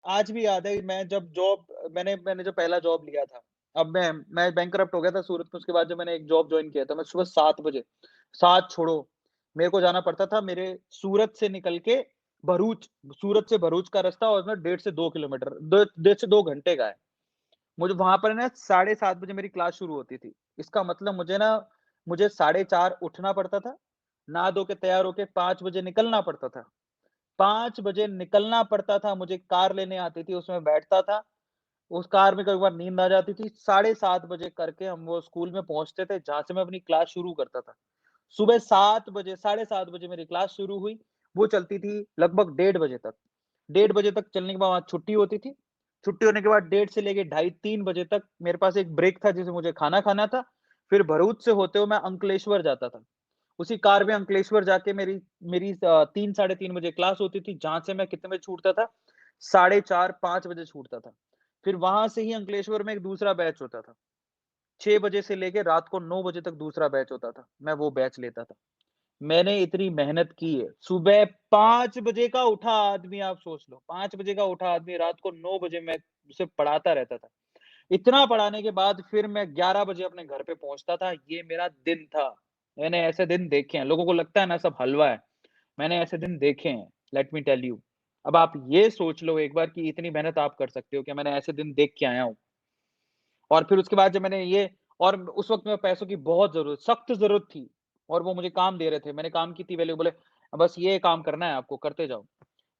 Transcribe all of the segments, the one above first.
आज भी याद है मैं जब जॉब मैंने मैंने जो पहला जॉब लिया था, अब मैं बैंकरप्ट हो गया था सूरत में, उसके बाद जब मैंने एक जॉब जॉइन किया था, मैं सुबह 7 बजे 7 छोड़ो, मेरे को जाना पड़ता था मेरे सूरत से निकल के भरूच, सूरत से भरूच का रास्ता और उसमें 1.5 से 2 किलोमीटर, 1.5 से 2 घंटे का है। मुझे वहाँ पर ना 7:30 बजे मेरी क्लास शुरू होती थी। इसका मतलब मुझे 4:30 उठना पड़ता था, नहा धो के तैयार होके 5 बजे निकलना पड़ता था। 5 बजे निकलना पड़ता था, मुझे कार लेने आती थी, उसमें बैठता था, उस कार में कई बार नींद आ जाती थी, 7:30 बजे करके हम वो स्कूल में पहुँचते थे, जहाँ से मैं अपनी क्लास शुरू करता था। सुबह 7 बजे, 7:30 बजे मेरी क्लास शुरू हुई, वो चलती थी लगभग 1:30 बजे तक। 1:30 बजे तक चलने के बाद वहाँ छुट्टी होती थी। छुट्टी होने के बाद 1:30 से लेके ढाई 3 बजे तक मेरे पास एक ब्रेक था जिसमें मुझे खाना खाना था। फिर भरूच से होते हुए मैं अंकलेश्वर जाता था। उसी कार में अंकलेश्वर जाके मेरी मेरी 3 साढ़े 3 बजे क्लास होती थी, जहाँ से मैं कितने बजे छूटता था? 4:30 5 बजे छूटता था। फिर वहाँ से ही अंकलेश्वर में एक दूसरा बैच होता था। 6 बजे से लेके रात को 9 बजे तक दूसरा बैच होता था। मैं वो बैच लेता था। मैंने इतनी मेहनत की है। सुबह 5 बजे का उठा आदमी आप सोच लो, 5 बजे का उठा आदमी रात को 9 बजे मैं उसे पढ़ाता रहता था। इतना पढ़ाने के बाद फिर मैं 11 बजे अपने घर पे पहुँचता था, ये मेरा दिन था। मैंने ऐसे दिन देखे हैं, लोगों को लगता है ना सब हलवा है, मैंने ऐसे दिन देखे हैं, लेट मी टेल यू। अब आप ये सोच लो एक बार कि इतनी मेहनत आप कर सकते हो कि मैंने ऐसे दिन देख के आया हूँ। और फिर उसके बाद जब मैंने ये और उस वक़्त में पैसों की बहुत ज़रूरत सख्त ज़रूरत थी और वो मुझे काम दे रहे थे। मैंने काम की थी वैल्यू बोले, "बस ये काम करना है आपको, करते जाओ।"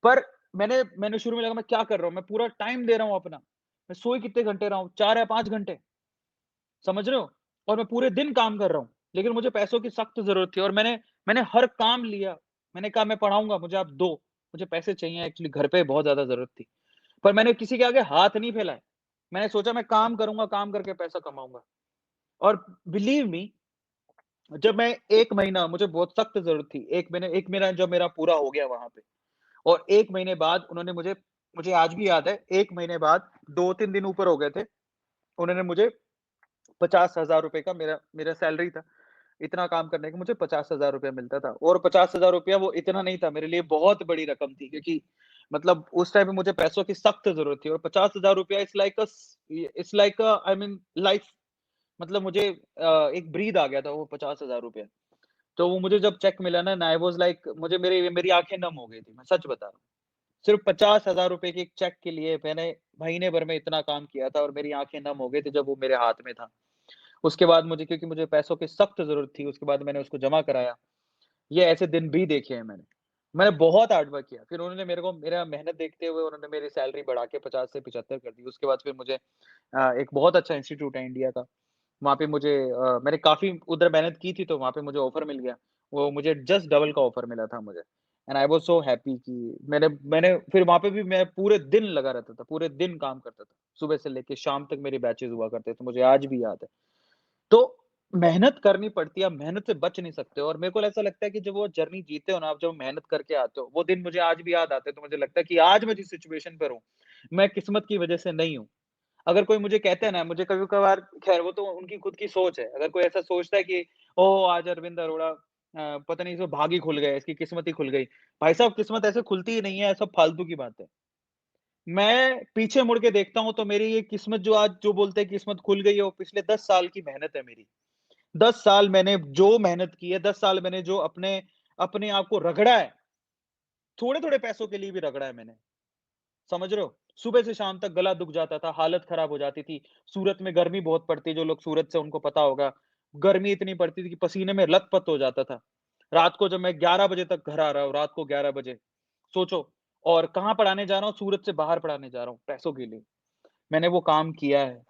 पर मैंने शुरू में लगा मैं क्या कर रहा हूँ? मैं पूरा टाइम दे रहा हूँ अपना। मैं सोए कितने घंटे रहा हूँ? 4 या 5 घंटे, समझ रहे हो? और मैं पूरे दिन काम कर रहा हूँ। लेकिन मुझे पैसों की सख्त ज़रूरत थी और मैंने हर काम लिया। मैंने कहा मैं पढ़ाऊँगा, मुझे आप दो। मुझे पैसे चाहिए एक्चुअली घर पे बहुत ज़्यादा ज़रूरत थी। पर मैंने किसी के आगे हाथ नहीं फैलाए। मैंने सोचा मैं काम करूँगा, काम करके पैसा कमाऊँगा। और बिलीव मी जब मैं 1 महीना मुझे बहुत सख्त ज़रूरत थी। 1 महीने 1 महीना जब मेरा पूरा हो गया वहाँ पे और 1 महीने बाद उन्होंने मुझे आज भी याद है 1 महीने बाद 2-3 दिन ऊपर हो गए थे। उन्होंने मुझे 50,000 रुपए का मेरा मेरा सैलरी था। इतना काम करने का मुझे 50,000 रुपया मिलता था और 50,000 रुपया वो इतना नहीं था मेरे लिए बहुत बड़ी रकम थी क्योंकि मतलब उस टाइम पे मुझे पैसों की सख्त ज़रूरत थी और 50,000 रुपया it's like a I mean life मतलब मुझे एक ब्रीथ आ गया था वो 50,000 रुपया। तो वो मुझे जब चेक मिला ना आई वाज़ लाइक मुझे मेरी मेरी आँखें नम हो गई थी, मैं सच बता रहा हूँ। सिर्फ़ 50,000 रुपए के एक चेक के लिए मैंने महीने भर में इतना काम किया था और मेरी आँखें नम हो गई थी जब वो मेरे हाथ में था। उसके बाद क्योंकि मुझे पैसों की सख्त ज़रूरत थी, उसके बाद मैंने उसको जमा कराया। ये ऐसे दिन भी देखे हैं मैंने। मैंने बहुत हार्ड वर्क किया, फिर उन्होंने मेरे को मेरा मेहनत देखते हुए उन्होंने मेरी सैलरी बढ़ा के 50 से 75 कर दी। उसके बाद फिर मुझे एक बहुत अच्छा इंस्टीट्यूट है इंडिया का, वहाँ पे मैंने काफ़ी उधर मेहनत की थी तो वहाँ पे मुझे ऑफ़र मिल गया। वो मुझे जस्ट डबल का ऑफ़र मिला था मुझे and I was so happy कि मैंने मैंने फिर वहाँ पे भी मैं पूरे दिन लगा रहता था, पूरे दिन काम करता था। सुबह से लेके शाम तक मेरे बैचेज़ हुआ करते थे, मुझे आज भी याद है। तो मेहनत करनी पड़ती है, आप मेहनत से बच नहीं सकते हो और मेरे को ऐसा लगता है कि जब वो जर्नी जीते हो ना आप, जब मेहनत करके आते हो, वो दिन मुझे आज भी याद आते हैं, तो मुझे लगता है कि आज मैं जिस सिचुएशन पर हूँ, मैं किस्मत की वजह से नहीं हूँ। अगर कोई मुझे कहता है ना, मुझे कभी-कभार खैर वो तो उनकी खुद की सोच है। अगर कोई ऐसा सोचता है कि ओह! आज अरविंद अरोड़ा पता नहीं इसको भाग ही खुल गए, इसकी किस्मत ही खुल गई। भाई साहब किस्मत ऐसे खुलती ही नहीं है, सब फालतू की बात है। मैं पीछे मुड़ के देखता हूँ तो मेरी ये किस्मत जो आज जो बोलते हैं किस्मत खुल गई है, वो पिछले 10 साल की मेहनत है मेरी। 10 साल मैंने जो मेहनत की है, 10 साल मैंने जो अपने अपने आप को रगड़ा है, थोड़े-थोड़े पैसों के लिए भी रगड़ा है मैंने, समझ रहे हो? सुबह से शाम तक गला दुख जाता था, हालत खराब हो जाती थी। सूरत में गर्मी बहुत पड़ती है, जो लोग सूरत से उनको पता होगा। गर्मी इतनी पड़ती थी कि पसीने में लत-पत हो जाता था। रात को जब मैं 11 बजे तक घर आ रहा हूँ, रात को 11 बजे, सोचो और कहाँ पढ़ाने जा रहा हूँ? सूरत से बाहर पढ़ाने जा रहा हूँ, पैसों के लिए। मैंने वो काम किया है।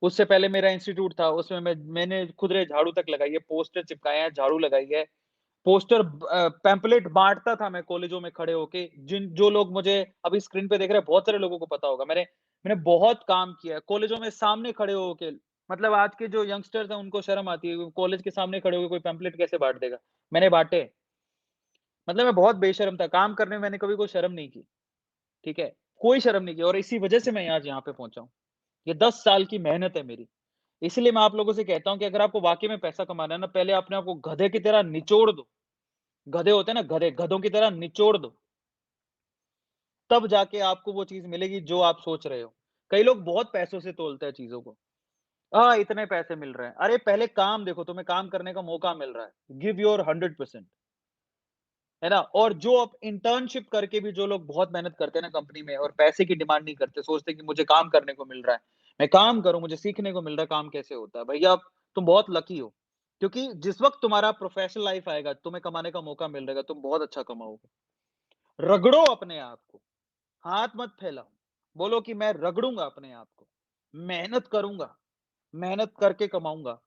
उससे पहले मेरा इंस्टीट्यूट था, उसमें मैंने खुद रे झाड़ू तक लगाई है, पोस्टर चिपकाए हैं, झाड़ू लगाई है। पैम्पलेट बाँटता था मैं कॉलेजों में खड़े होके, जो लोग मुझे अभी स्क्रीन पे देख रहे हैं, बहुत सारे लोगों को पता होगा। मैंने मैंने बहुत काम किया है, कॉलेजों में सामने खड़े होके मतलब आज के जो यंगस्टर्स हैं, उनको शर्म आती है, कॉलेज के सामने खड़े होके कोई पैम्पलेट कैसे बाँट देगा? मैंने बाँटे। मतलब मैं बहुत बेशर्म था, काम करने में मैंने कभी कोई शर्म नहीं की, ठीक है? कोई शर्म नहीं की और इसी वजह से मैं आज यहाँ पे पहुँचा हूँ। ये 10 साल की मेहनत है मेरी। इसलिए मैं आप लोगों से कहता हूँ कि अगर आपको वाक़ई में पैसा कमाना है ना, पहले अपने आप को गधे की तरह निचोड़ दो। गधे होते हैं ना गधे, गधों की तरह निचोड़ दो। तब जाके आपको वो चीज़ मिलेगी जो आप सोच रहे हो। कई लोग बहुत पैसों से तोलते हैं चीज़ों को। इतने पैसे मिल रहे हैं। अरे पहले काम देखो, तुम्हें काम करने का मौका मिल रहा है। गिव योर 100%, है ना? और जो अब इंटर्नशिप करके भी जो लोग बहुत मेहनत करते हैं ना कंपनी में और पैसे की डिमांड नहीं करते, सोचते हैं कि मुझे काम करने को मिल रहा है। मैं काम करूँ, मुझे सीखने को मिल रहा है काम कैसे होता है। भैया तुम बहुत लकी हो। क्योंकि जिस वक़्त तुम्हारा प्रोफ़ेशनल लाइफ़ आएगा, तुम्हें कमाने का मौका मिल रहेगा, तुम बहुत अच्छा कमाओगे। रगड़ो अपने आप को, हाथ मत फैलाओ। बोलो कि मैं रगड़ूँगा अपने आप को, मेहनत करूँगा, मेहनत करके कमाऊँगा।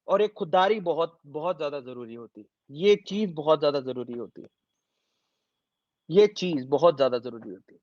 और एक खुददारी बहुत, बहुत ज़्यादा ज़रूरी होती है। ये चीज़ बहुत ज़्यादा ज़रूरी होती है। ये चीज़ बहुत ज़्यादा ज़रूरी होती है।